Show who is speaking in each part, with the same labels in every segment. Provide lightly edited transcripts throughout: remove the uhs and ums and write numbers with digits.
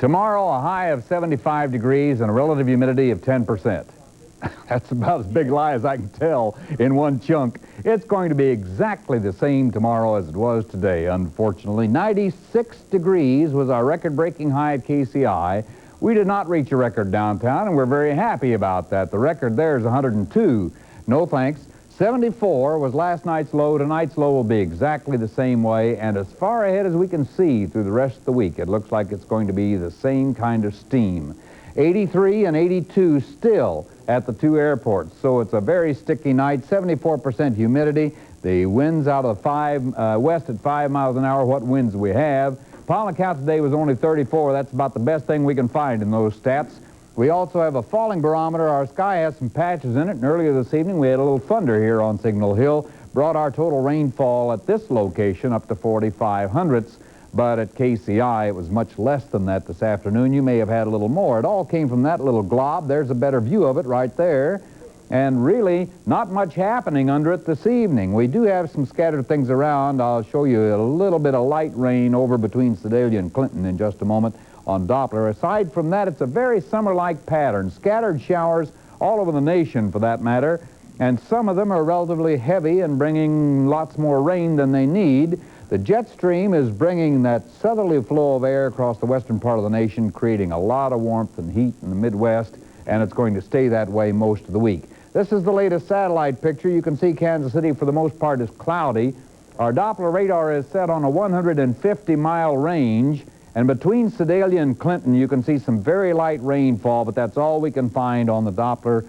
Speaker 1: Tomorrow, a high of 75 degrees and a relative humidity of 10%. That's about as big a lie as I can tell in one chunk. It's going to be exactly the same tomorrow as it was today, unfortunately. 96 degrees was our record-breaking high at KCI. We did not reach a record downtown, and we're very happy about that. The record there is 102. No thanks. 74 was last night's low. Tonight's low will be exactly the same way, and as far ahead as we can see through the rest of the week, it looks like it's going to be the same kind of steam. 83 and 82 still at the two airports, so it's a very sticky night. 74% humidity. The winds out of west at 5 miles an hour. What winds we have. Pollen count today was only 34. That's about the best thing we can find in those stats. We also have a falling barometer. Our sky has some patches in it, and earlier this evening we had a little thunder here on Signal Hill. Brought our total rainfall at this location up to 45 hundredths, but at KCI it was much less than that this afternoon. You may have had a little more. It all came from that little glob. There's a better view of it right there. And really, not much happening under it this evening. We do have some scattered things around. I'll show you a little bit of light rain over between Sedalia and Clinton in just a moment on Doppler. Aside from that, it's a very summer-like pattern. Scattered showers all over the nation, for that matter. And some of them are relatively heavy and bringing lots more rain than they need. The jet stream is bringing that southerly flow of air across the western part of the nation, creating a lot of warmth and heat in the Midwest, and it's going to stay that way most of the week. This is the latest satellite picture. You can see Kansas City, for the most part, is cloudy. Our Doppler radar is set on a 150-mile range, and between Sedalia and Clinton, you can see some very light rainfall, but that's all we can find on the Doppler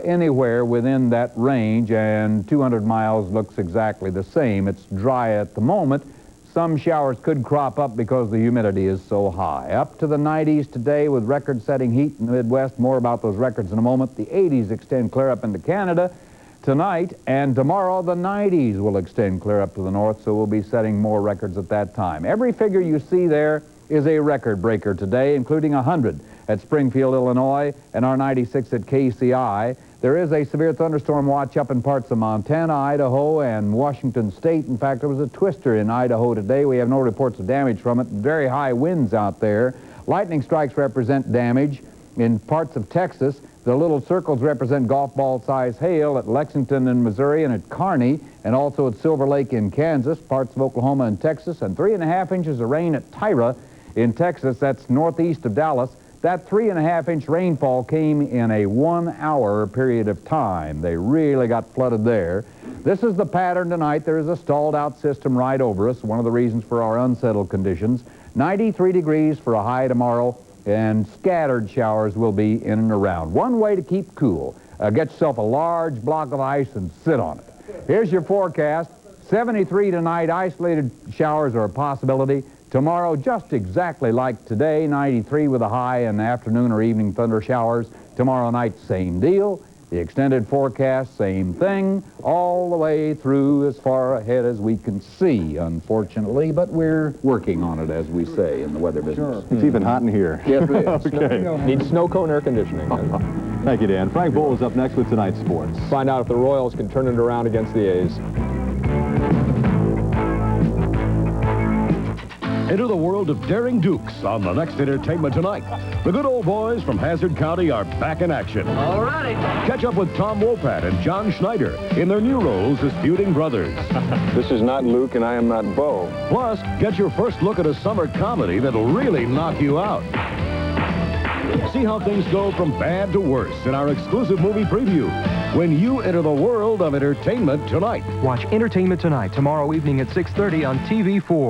Speaker 1: anywhere within that range, and 200 miles looks exactly the same. It's dry at the moment. Some showers could crop up because the humidity is so high. Up to the 90s today with record-setting heat in the Midwest. More about those records in a moment. The 80s extend clear up into Canada tonight, and tomorrow the 90s will extend clear up to the north, so we'll be setting more records at that time. Every figure you see there is a record breaker today, including 100 at Springfield, Illinois, and our 96 at KCI. There is a severe thunderstorm watch up in parts of Montana, Idaho, and Washington State. In fact, there was a twister in Idaho today. We have no reports of damage from it. Very high winds out there. Lightning strikes represent damage in parts of Texas. The little circles represent golf ball-sized hail at Lexington in Missouri and at Kearney, and also at Silver Lake in Kansas, parts of Oklahoma and Texas, and 3.5 inches of rain at Tyra in Texas. That's northeast of Dallas. That 3.5-inch rainfall came in a 1-hour period of time. They really got flooded there. This is the pattern tonight. There is a stalled-out system right over us, one of the reasons for our unsettled conditions. 93 degrees for a high tomorrow, and scattered showers will be in and around. One way to keep cool, get yourself a large block of ice and sit on it. Here's your forecast. 73 tonight. Isolated showers are a possibility. Tomorrow, just exactly like today, 93 with a high and afternoon or evening thunder showers. Tomorrow night, same deal. The extended forecast, same thing, all the way through as far ahead as we can see, unfortunately, but we're working on it, as we say in the weather business.
Speaker 2: Sure. It's even hot in here.
Speaker 3: Yes, it is.
Speaker 2: Okay.
Speaker 3: Needs snow cone air conditioning.
Speaker 2: Thank you, Dan. Frank Bull is up next with tonight's sports.
Speaker 3: Find out if the Royals can turn it around against the A's.
Speaker 4: Enter the world of daring dukes on the next Entertainment Tonight. The good old boys from Hazard County are back in action.
Speaker 5: All righty.
Speaker 4: Catch up with Tom Wopat and John Schneider in their new roles as feuding brothers.
Speaker 3: This is not Luke and I am not Bo.
Speaker 4: Plus, get your first look at a summer comedy that'll really knock you out. See how things go from bad to worse in our exclusive movie preview when you enter the world of Entertainment Tonight.
Speaker 6: Watch Entertainment Tonight tomorrow evening at 6:30 on TV4.